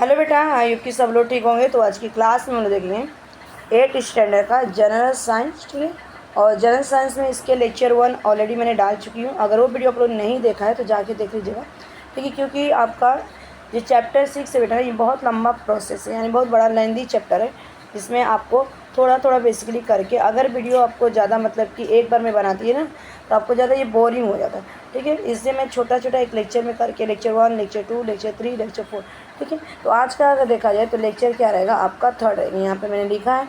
Hello बेटा, I hope कि सब लोग ठीक होंगे। तो आज की क्लास में हम लोग देखेंगे 8th स्टैंडर्ड का जनरल साइंस, ठीक है। और जनरल साइंस में इसके लेक्चर 1 ऑलरेडी मैंने डाल चुकी हूँ। अगर वो वीडियो आप लोग नहीं देखा है तो जाके देख लीजिएगा, ठीक है। क्योंकि आपका ये चैप्टर 6 है बेटा, ये बहुत लंबा प्रोसेस है, यानी बहुत बड़ा लेंदी चैप्टर है, जिसमें आपको थोड़ा थोड़ा बेसिकली करके, अगर वीडियो आपको ज़्यादा मतलब कि एक बार में बनाती है ना, तो आपको ज़्यादा ये बोरिंग हो जाता है, ठीक है। इससे मैं छोटा छोटा एक लेक्चर में करके लेक्चर 1, लेक्चर 2, लेक्चर 3, लेक्चर 4, ठीक है। तो आज का अगर देखा जाए तो लेक्चर क्या रहेगा आपका 3rd है, यहाँ पे मैंने लिखा है।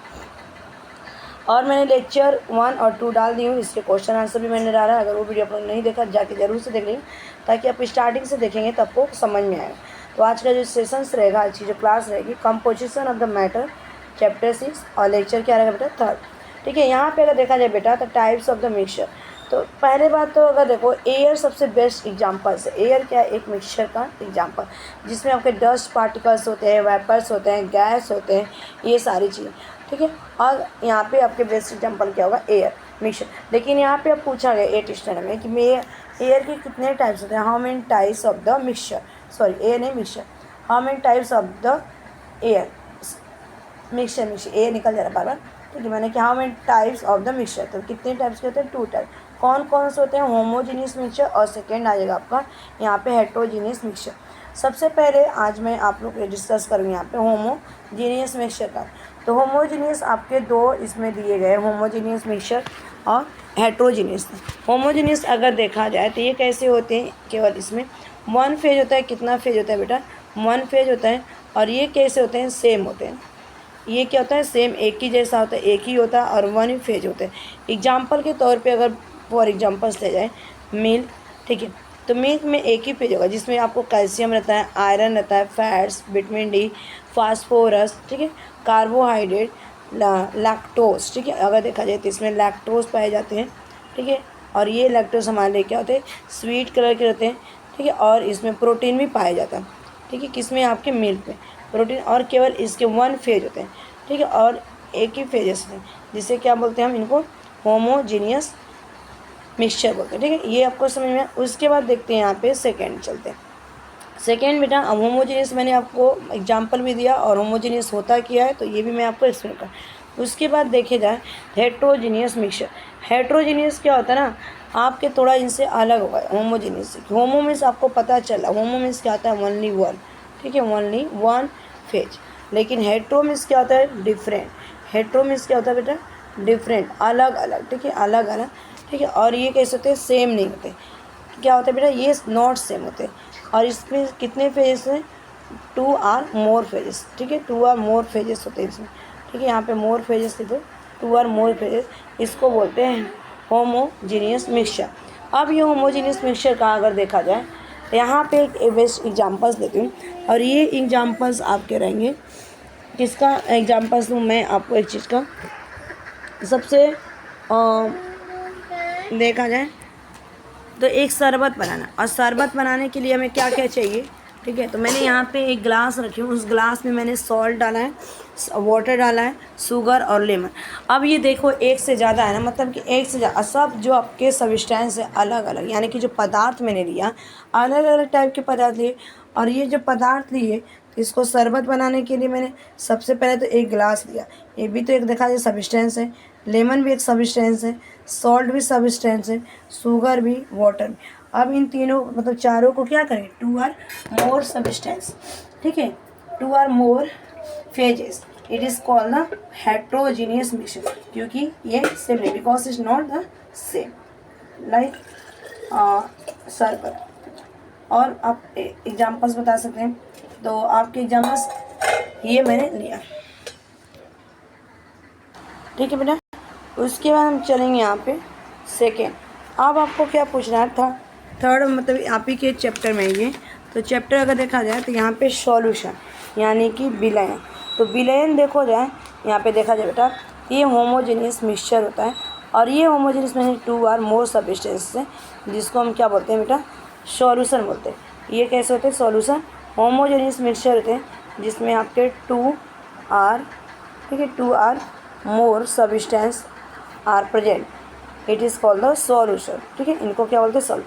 और मैंने लेक्चर 1 और 2 डाल दी हूँ, इसके क्वेश्चन आंसर भी मैंने डाला है। अगर वो वीडियो आप लोग नहीं देखा जाके ज़रूर से देख लीजिए, ताकि आप स्टार्टिंग से देखेंगे तो आपको समझ में आएगा। तो आज का जो सेशंस रहेगा, आज की जो क्लास रहेगी, composition of the matter chapter 6, और लेक्चर क्या रहेगा बेटा 3rd, ठीक है। यहाँ पे अगर देखा जाए बेटा तो टाइप्स ऑफ द मिक्सचर। तो पहले बात तो अगर देखो, एयर सबसे बेस्ट एग्जांपल्स है। एयर क्या है? एक मिक्सचर का एग्जांपल, जिसमें आपके डस्ट पार्टिकल्स होते हैं, वेपर्स होते हैं, गैस होते हैं, ये सारी चीज़ें, ठीक है। और यहाँ पे आपके बेस्ट एग्जांपल क्या होगा? Air mixture. लेकिन यहाँ पे अब पूछा गया 8th स्टैंडर्ड में कि एयर के कितने टाइप्स होते हैं? How many types of the mixture, sorry air नहीं mixture, how many types of the air mixture, air निकल जा रहा बार बार, ठीक है। मैंने क्या, how many types of the mixture, तो कितने टाइप्स के होते हैं? 2 टाइप। कौन कौन से होते हैं? होमोजीनियस मिक्सचर, और सेकेंड आ जाएगा आपका यहाँ पे हेट्रोजीनियस मिक्सचर। सबसे पहले आज मैं आप लोग को डिस्कस करूँगी यहाँ पे होमोजीनियस मिक्सचर का। तो होमोजीनियस आपके 2 इसमें दिए गए, होमोजीनियस मिक्सचर और हेट्रोजीनियस। होमोजीनियस अगर देखा जाए तो ये कैसे होते हैं? केवल इसमें 1 फेज होता है। कितना फेज होता है बेटा? 1 फेज होता है। और ये कैसे होते हैं? सेम होते हैं। ये क्या होता है? सेम, एक ही जैसा होता है, एक ही होता है, और 1 ही फेज होते हैं। एग्जाम्पल के तौर पे अगर फॉर एग्जाम्पल्स ले जाए, मिल्क, ठीक है। तो मिल्क में एक ही फेज होगा, जिसमें आपको कैल्शियम रहता है, आयरन रहता है, फैट्स, विटामिन डी, फास्फोरस, ठीक है, कार्बोहाइड्रेट, लैक्टोज, ठीक है। अगर देखा जाए तो इसमें लैक्टोज पाए जाते हैं, ठीक है। और ये लैक्टोज हमारे लिए क्या होते हैं? स्वीट कलर के रहते हैं, ठीक है। और इसमें प्रोटीन भी पाया जाता है, ठीक है। किसमें? आपके मिल्क में प्रोटीन। और केवल इसके 1 फेज होते हैं, ठीक है, और एक ही फेजेस हैं, जिसे क्या बोलते हैं? हम इनको होमोजीनियस मिक्सचर बोलते हैं, ठीक है। ये आपको समझ में। उसके बाद देखते हैं यहाँ पे सेकेंड, चलते हैं सेकेंड बेटा। होमोजीनियस मैंने आपको एग्जांपल भी दिया, और होमोजीनियस होता क्या है तो ये भी मैं आपको एक्सप्लेन कर। उसके बाद देखे जाए हेट्रोजीनियस मिक्सचर। हेट्रोजीनियस क्या होता है ना, आपके थोड़ा इनसे अलग होगा होमोजीनियस से। होमो मीन्स आपको पता चला, होमो मीन्स क्या होता है? ओनली 1, ठीक है, ओनली 1 फेज। लेकिन हेट्रो मीन्स क्या होता है? डिफरेंट। हेट्रो मीन्स क्या होता है बेटा? डिफरेंट, अलग अलग, ठीक है, अलग अलग, ठीक है। और ये कैसे होते हैं? सेम नहीं होते। क्या होता है बेटा? ये नॉट सेम होते हैं। और इसमें कितने फेजेस हैं? 2 आर मोर फेजेस, ठीक है, 2 आर मोर फेजेस होते हैं इसमें, ठीक है। यहाँ पे मोर फेजेस लिखो, 2 आर मोर फेजेस, इसको बोलते हैं होमोजीनियस मिक्सचर। अब ये होमोजीनियस मिक्सचर का अगर देखा जाए, यहाँ पे एक बेस्ट एग्जांपल्स देती हूँ, और ये एग्जांपल्स आपके रहेंगे। किसका एग्जांपल्स दूँ मैं आपको? एक चीज़ का सबसे देखा जाए तो एक शरबत बनाना, और शरबत बनाने के लिए हमें क्या क्या चाहिए, ठीक है। तो मैंने यहाँ पे एक गिलास रखी हूँ, उस गिलास में मैंने सॉल्ट डाला है, वाटर डाला है, शुगर और लेमन। अब ये देखो, एक से ज़्यादा है ना, मतलब कि एक से ज़्यादा, सब जो आपके सब्सटेंस है अलग अलग, यानी कि जो पदार्थ मैंने लिया, अलग अलग टाइप के पदार्थ लिए। और ये जो पदार्थ लिए, तो इसको शरबत बनाने के लिए मैंने सबसे पहले तो एक गिलास लिया। ये भी तो एक देखा जाए सब्सटेंस है, लेमन भी एक सब्सटेंस है, सॉल्ट भी सब्सटेंस है, शुगर भी, वाटर भी। अब इन तीनों मतलब चारों को क्या करें? 2 आर मोर सब्सटेंस, ठीक है, 2 or more phases. It is called the heterogeneous mixture, क्योंकि ये सेम नहीं, because is not the same like शरबत। और आप एग्जाम्पल्स बता सकते हैं, तो आपके एग्जाम्पल्स ये मैंने लिया, ठीक है बेटा। उसके बाद हम चलेंगे यहाँ पे सेकेंड। अब आपको क्या पूछना था? 3rd मतलब आप ही के चैप्टर में ये। तो चैप्टर अगर देखा जाए तो यहाँ पे सॉल्यूशन, यानी कि विलयन। तो विलयन देखो जाए, यहाँ पे देखा जाए बेटा, ये होमोजेनियस मिक्सचर होता है, और ये होमोजेनियस में 2 आर मोर सब्सटेंस है, जिसको हम क्या बोलते हैं बेटा? सॉल्यूशन बोलते हैं। ये कैसे होते हैं? सॉल्यूशन। होमोजेनियस मिक्सचर होते हैं जिसमें आपके 2 आर, ठीक है, 2 or more substance are present, it is called the solution, ठीक है। इनको क्या बोलते हैं? सॉल्ट।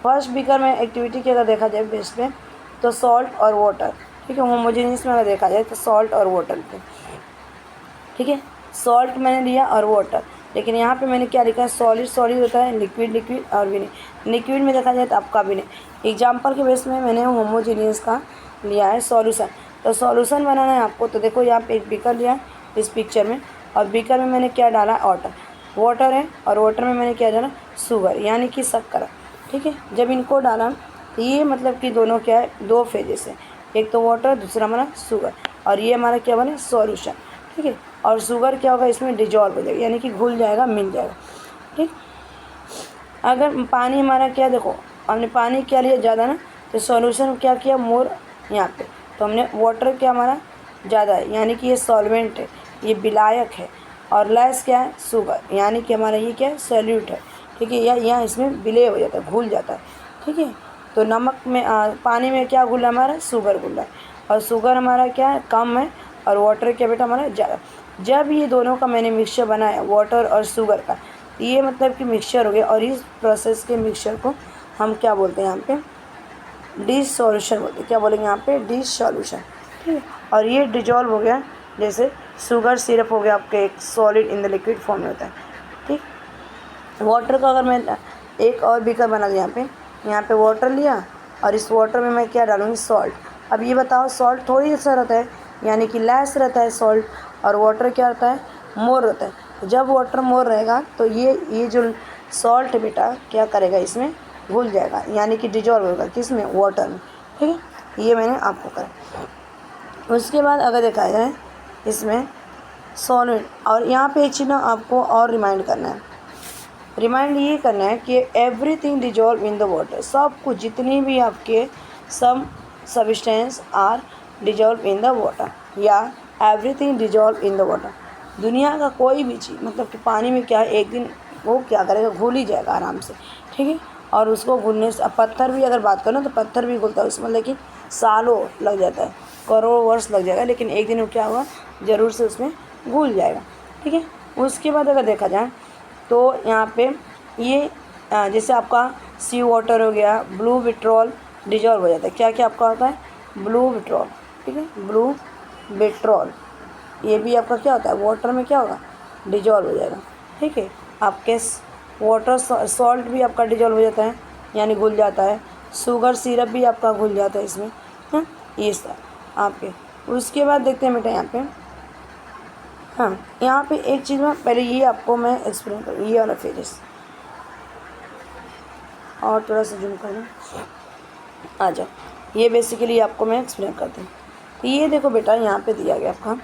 फर्स्ट बीकर में एक्टिविटी की अगर देखा जाए बेस पे, तो सॉल्ट और वाटर, ठीक है। होमोजेनियस में अगर देखा जाए तो सॉल्ट और वाटर पे, ठीक है। सॉल्ट मैंने लिया और वाटर, लेकिन यहाँ पे मैंने क्या लिखा है, सॉलिड सॉलिड होता है, लिक्विड लिक्विड और विनेगर। लिक्विड में देखा जाए तो आपका विनेगर। एग्जाम्पल के बेस में मैंने होमोजेनियस का लिया है सॉल्यूशन। तो सॉल्यूशन बनाना है आपको, तो देखो यहाँ पे एक बीकर लिया है इस पिक्चर में, और बीकर में मैंने क्या डाला, वाटर है, और वाटर में मैंने क्या डाला, शुगर यानी कि शक्कर, ठीक है। जब इनको डाला, ये मतलब कि दोनों क्या है, दो फेजेस है, एक तो वाटर, दूसरा हमारा शुगर, और ये हमारा क्या बने, सॉल्यूशन, ठीक है। और शुगर क्या होगा, इसमें डिजॉल्व हो जाएगा यानी कि घुल जाएगा, मिल जाएगा, ठीक। अगर पानी हमारा क्या, देखो हमने पानी क्या लिया ज़्यादा ना, तो सॉल्यूशन क्या किया, मोर यहाँ पे, तो हमने वाटर क्या हमारा ज़्यादा है यानी कि ये सॉल्वेंट है, ये विलायक है, और लेस क्या है, शुगर यानी कि हमारा ये क्या है, सॉल्यूट है, ठीक है। या यहाँ इसमें विलय हो जाता है, घुल जाता है, ठीक है। तो नमक में पानी में क्या घुला, हमारा शुगर घुला है, और शुगर हमारा क्या है, कम है, और वाटर क्या बेटा हमारा ज़्यादा। जब ये दोनों का मैंने मिक्सचर बनाया, वाटर और शुगर का, ये मतलब कि मिक्सचर हो गया, और इस प्रोसेस के मिक्सचर को हम क्या बोलते हैं यहाँ पे, डिश सॉल्यूशन बोलते हैं। क्या बोलेंगे यहाँ पे, डिश सॉल्यूशन, ठीक है। और ये डिजॉल्व हो गया, जैसे शुगर सिरप हो गया आपके, एक solid in the liquid form में होता है, ठीक। वाटर का अगर मैं एक और बीकर बना दिया, यहाँ पे वाटर लिया, और इस वाटर में मैं क्या डालूँगी, सॉल्ट। अब ये बताओ, सॉल्ट थोड़ी सा रहता है यानी कि लेस रहता है सॉल्ट, और वाटर क्या रहता है, मोर रहता है। जब वाटर मोर रहेगा तो ये जो सॉल्ट बेटा क्या करेगा, इसमें घुल जाएगा यानी कि डिजॉल्व होगा, किसमें, वाटर में, ठीक है। ये मैंने आपको करा। उसके बाद अगर देखा जाए इसमें सॉलिड, और यहाँ पे एक चीज़ ना आपको और रिमाइंड करना है, रिमाइंड ये करना है कि everything dissolve in the water, सब कुछ जितनी भी आपके some substance are dissolve in the water, या everything dissolve in the water. दुनिया का कोई भी चीज़ मतलब कि पानी में क्या है, एक दिन वो क्या करेगा, घुल ही जाएगा आराम से, ठीक है। और उसको घुलने से, अब पत्थर भी अगर बात करो तो पत्थर भी घुलता है उसमें, लेकिन सालों लग जाता है, करोड़ों वर्ष लग जाएगा, लेकिन एक दिन वो क्या हुआ, ज़रूर से उसमें घुल जाएगा, ठीक है। उसके बाद अगर देखा जाए तो यहाँ पे ये जैसे आपका सी वाटर हो गया, ब्लू विट्रॉल डिजॉल्व हो जाता है। क्या क्या आपका होता है, ब्लू विट्रॉल, ठीक है, ब्लू विट्रॉल, ये भी आपका क्या होता है, वाटर में क्या होगा, डिजॉल्व हो जाएगा, ठीक है। आपके वाटर सॉल्ट भी आपका डिजॉल्व हो जाता है यानी घुल जाता है, शुगर सिरप भी आपका घुल जाता है इसमें, हाँ, ये सब आपके। उसके बाद देखते हैं बेटा यहाँ पे, हाँ, यहाँ पे एक चीज़ में पहले ये आपको मैं एक्सप्लेन करूँ, ये वाला फेजेस, और थोड़ा सा जूम कर दूँ, आ जाओ, ये बेसिकली आपको मैं एक्सप्लेन करती हूँ। ये देखो बेटा यहाँ पे दिया गया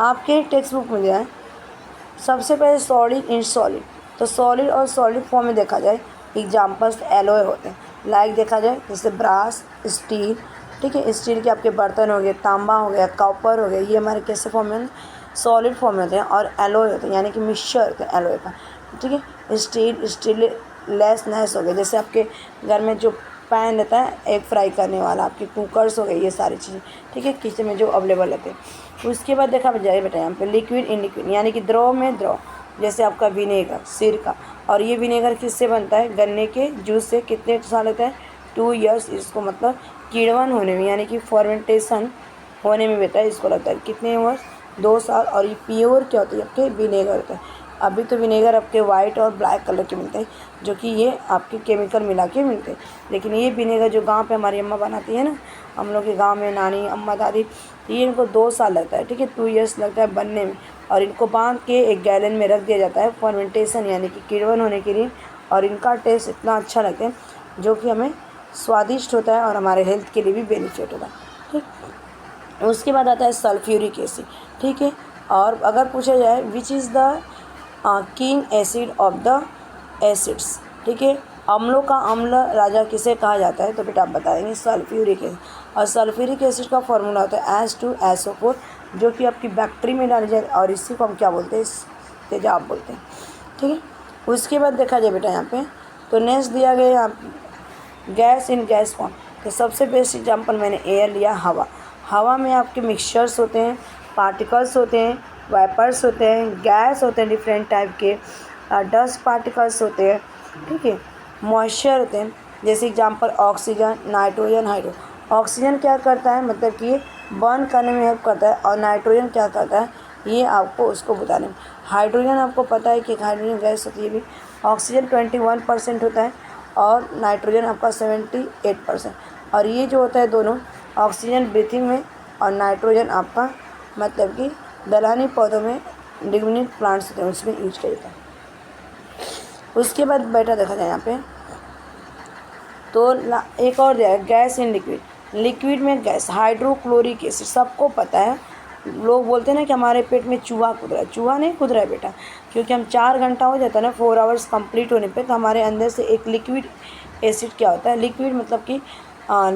आपके टेक्स्ट बुक में दिया है, सबसे पहले सॉलिड इन सॉलिड, तो सॉलिड और सॉलिड फॉर्म में देखा जाए एग्जाम्पल्स एलोय होते हैं, लाइक देखा जाए जैसे ब्रास, स्टील, ठीक है, स्टील के आपके बर्तन हो गए, तांबा हो गया, कॉपर हो गया, ये हमारे कैसे फॉर्म में, सॉलिड फॉर्म में होते हैं, और एलोय होते हैं यानी कि मिक्सचर होते हैं एलोय का, ठीक है। स्टेनलेस हो गए, जैसे आपके घर में जो पैन रहता है एग फ्राई करने वाला, आपके कुकर्स हो गए, ये सारी चीज़ें, ठीक है, किचन में जो अवेलेबल रहते हैं। उसके बाद देखा जाए बेटा यहाँ पे लिक्विड इन लिक्विड यानी कि द्रव में द्रव, जैसे आपका विनेगर, सिरका, और ये विनेगर किससे बनता है, गन्ने के जूस से। कितने साल लगता है, 2 ईयर्स इसको, मतलब किण्वन होने में यानी कि फॉर्मेंटेशन होने में बेटा इसको लगता है कितने वर्ष, 2 साल। और ये प्योर क्या होती है, आपके विनेगर होता है। अभी तो विनेगर आपके वाइट और ब्लैक कलर के मिलते हैं, जो कि ये आपके केमिकल मिला के मिलते हैं, लेकिन ये विनेगर जो गांव पे हमारी अम्मा बनाती है ना, हम लोग के गांव में नानी, अम्मा, दादी, ये इनको 2 साल लगता है, ठीक है, 2 ईयर्स लगता है बनने में, और इनको बांध के एक गैलन में रख दिया जाता है फर्मेंटेशन यानी कि किण्वन होने के लिए। और इनका टेस्ट इतना अच्छा लगता है जो कि हमें स्वादिष्ट होता है और हमारे हेल्थ के लिए भी बेनिफिट होता है, ठीक। उसके बाद आता है सल्फ्यूरिक एसिड, ठीक है। और अगर पूछा जाए which is the king acid of the acids, ठीक है, अम्लों का अम्ल राजा किसे कहा जाता है, तो बेटा आप बताएंगे सल्फ्यूरिक एसिड। और सल्फ्यूरिक एसिड का फॉर्मूला होता है H2SO4, जो कि आपकी बैक्टीरिया में डाली जाए, और इसी को हम क्या बोलते हैं, तेजाब बोलते हैं, ठीक है। उसके बाद देखा जाए बेटा यहाँ पे, तो नेक्स्ट दिया गया यहाँ गैस इन गैस फॉर्म, तो सबसे बेस्ट एग्जाम्पल मैंने एयर लिया, हवा। हवा में आपके मिक्सचर्स होते हैं, पार्टिकल्स होते हैं, वाइपर्स होते हैं, गैस होते हैं डिफरेंट टाइप के, डस्ट पार्टिकल्स होते हैं, ठीक है, मॉइस्चर होते हैं, जैसे example oxygen, nitrogen, hydrogen. Oxygen क्या करता है, मतलब कि बर्न करने में हेल्प करता है, और नाइट्रोजन क्या करता है ये आपको उसको बताने में। हाइड्रोजन आपको पता है कि हाइड्रोजन गैस होती है भी, ऑक्सीजन 21% होता है और नाइट्रोजन आपका 78%। और ये जो होता है दोनों, ऑक्सीजन ब्रीथिंग में और नाइट्रोजन आपका मतलब कि दलहनी पौधों में, लिग्निन प्लांट्स होते हैं उसमें यूज किया जाता है। उसके बाद बेटा देखा जाए यहाँ पे तो एक और दिया है गैस इन लिक्विड। लिक्विड में गैस हाइड्रोक्लोरिक एसिड, सबको पता है। लोग बोलते हैं ना कि हमारे पेट में चूहा कूद रहा है, चूहा नहीं कूद रहा है बेटा, क्योंकि हम 4 घंटा हो जाता है ना 4 आवर्स कंप्लीट होने पे, तो हमारे अंदर से एक लिक्विड एसिड क्या होता है, लिक्विड मतलब कि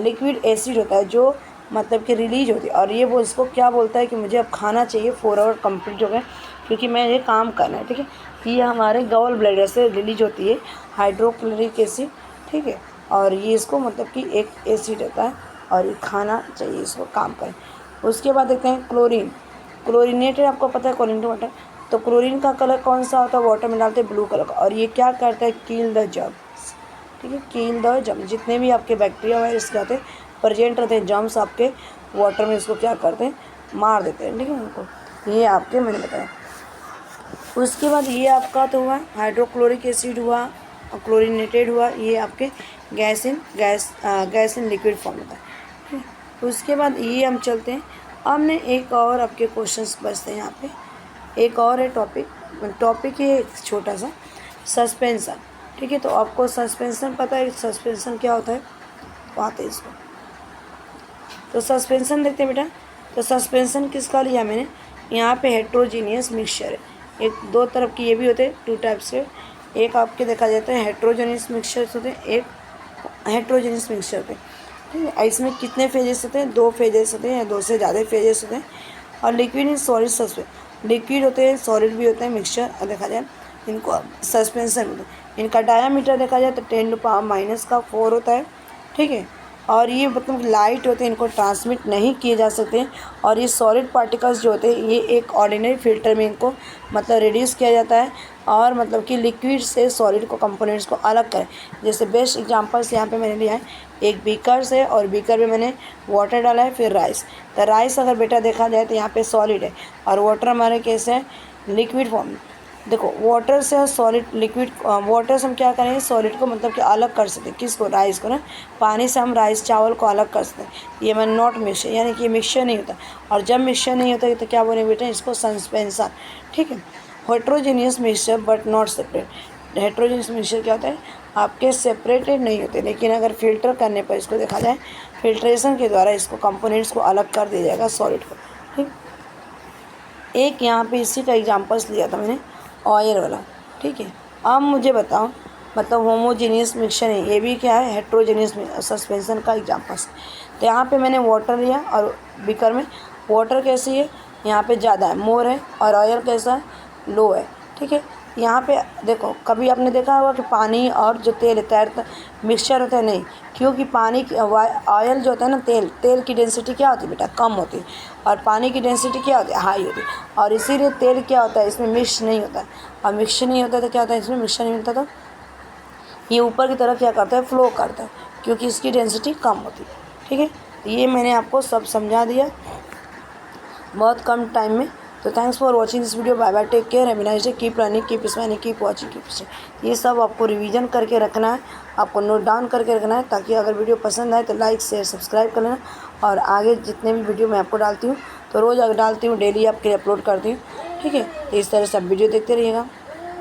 लिक्विड एसिड होता है जो मतलब कि रिलीज होती है, और ये वो इसको क्या बोलता है कि मुझे अब खाना चाहिए, 4 आवर कंप्लीट हो गए क्योंकि मैं ये काम करना है, ठीक है। ये हमारे गॉल ब्लैडर से रिलीज होती है हाइड्रोक्लोरिक एसिड, ठीक है। और ये इसको मतलब कि एक एसिड होता है और ये खाना चाहिए इसको काम करें। उसके बाद देखते हैं क्लोरीन। क्लोरीनेटेड आपको पता है क्लोरीन वाटर, तो क्लोरीन का कलर कौन सा होता है, वाटर में डालते हैं ब्लू कलर का, और ये क्या करता है किल द जर्म्स, ठीक है, किल द जर्म्स। जितने भी आपके बैक्टीरिया वायरस क्या होते हैं प्रेजेंट रहते हैं, जर्म्स आपके वाटर में इसको क्या करते हैं मार देते हैं, ठीक है उनको। ये आपके मैंने बताया। उसके बाद ये आपका तो हुआ हाइड्रोक्लोरिक एसिड हुआ, क्लोरीनेटेड हुआ, ये आपके गैस इन लिक्विड फॉर्म होता है, ठीक है। उसके बाद ये हम चलते हैं, हमने एक और आपके क्वेश्चंस बचते हैं यहाँ पे। एक और है टॉपिक है एक छोटा सा, सस्पेंशन, ठीक है। तो आपको सस्पेंशन पता है सस्पेंशन क्या होता है, तो आते हैं इसको। तो सस्पेंशन देखते हैं बेटा, तो सस्पेंशन किसका लिया मैंने, यहाँ पे हेट्रोजीनियस मिक्सचर है, एक दो तरफ की ये भी होते हैं 2 टाइप्स के, एक आपके देखा जाता है हेट्रोजेनियस मिक्सचर होते हैं, एक हेट्रोजेनियस मिक्सचर होते हैं, ठीक है। इसमें कितने फेजेस होते हैं, 2 फेजेस होते हैं या 2 से ज़्यादा फेजेस होते हैं। और liquid in solid suspension, liquid होते हैं सॉलिड भी होते हैं मिक्सचर, और देखा जाए इनको सस्पेंशन होते हैं। इनका डायामीटर देखा जाए तो 10⁻⁻⁴ होता है, ठीक है। और ये मतलब लाइट होते हैं, इनको ट्रांसमिट नहीं किए जा सकते। और ये सॉलिड पार्टिकल्स जो होते हैं ये एक ऑर्डिनरी फिल्टर में इनको मतलब रिड्यूस किया जाता है, और मतलब कि लिक्विड से सॉलिड को कंपोनेंट्स को अलग करें। जैसे बेस्ट एग्जांपल्स यहाँ पे मैंने लिया है, एक बीकर से, और बीकर में मैंने वाटर डाला है, फिर राइस। तो राइस अगर बेटा देखा जाए तो यहाँ पे सॉलिड है, और वाटर हमारे कैसे है लिक्विड फॉर्म। देखो वाटर से सॉलिड लिक्विड, वाटर से हम क्या करेंगे सॉलिड को मतलब कि अलग कर सकते हैं, किसको, राइस को ना। पानी से हम राइस चावल को अलग कर सकते हैं, ये मैं नॉट मिक्सचर, यानी कि ये मिक्सचर नहीं होता। और जब मिक्सचर नहीं होता तो क्या बोले बेटा, इसको सस्पेंशन, ठीक है। Heterogeneous mixture but not separate. Heterogeneous mixture क्या होता है, आपके सेपरेटेड नहीं होते, लेकिन अगर फिल्टर करने पर इसको देखा जाए, फिल्ट्रेशन के द्वारा इसको कंपोनेंट्स को अलग कर दिया जाएगा सॉलिड को, ठीक। एक यहाँ पे इसी का एग्जांपल्स लिया था मैंने, ऑयल वाला, ठीक है। अब मुझे बताओ मतलब होमोजीनियस मिक्सचर है, ये भी क्या है हेट्रोजीनियस सस्पेंशन का एग्जांपल्स। तो यहाँ पे मैंने वाटर लिया, और बीकर में वाटर कैसी है, यहाँ पे ज़्यादा है, मोर है, और ऑयल कैसा है, लो है, ठीक है। यहाँ पे देखो कभी आपने देखा होगा कि पानी और जो तेल है तैरता मिक्सचर होता है, नहीं, क्योंकि पानी की ऑयल जो होता है ना, तेल की डेंसिटी क्या होती है बेटा, कम होती है, और पानी की डेंसिटी क्या होती है, हाई होती है। और इसीलिए तेल क्या होता है, इसमें मिक्स नहीं होता है, और मिक्स नहीं होता तो क्या होता है, इसमें मिक्सचर नहीं होता तो ये ऊपर की तरफ क्या करता है, फ्लो करता है, क्योंकि इसकी डेंसिटी कम होती है, ठीक है। ये मैंने आपको सब समझा दिया बहुत कम टाइम में। तो thanks for watching this video, bye bye, take care, have a nice day, keep learning, keep smiling, keep watching, keep stay. ये सब आपको रिवीजन करके रखना है, आपको नोट डाउन करके रखना है, ताकि अगर वीडियो पसंद आए तो लाइक शेयर सब्सक्राइब कर लेना। और आगे जितने भी वीडियो मैं आपको डालती हूँ तो रोज़ अगर डालती हूँ, डेली आपके लिए अपलोड करती हूँ, ठीक है। तो इस तरह से आप वीडियो देखते रहिएगा।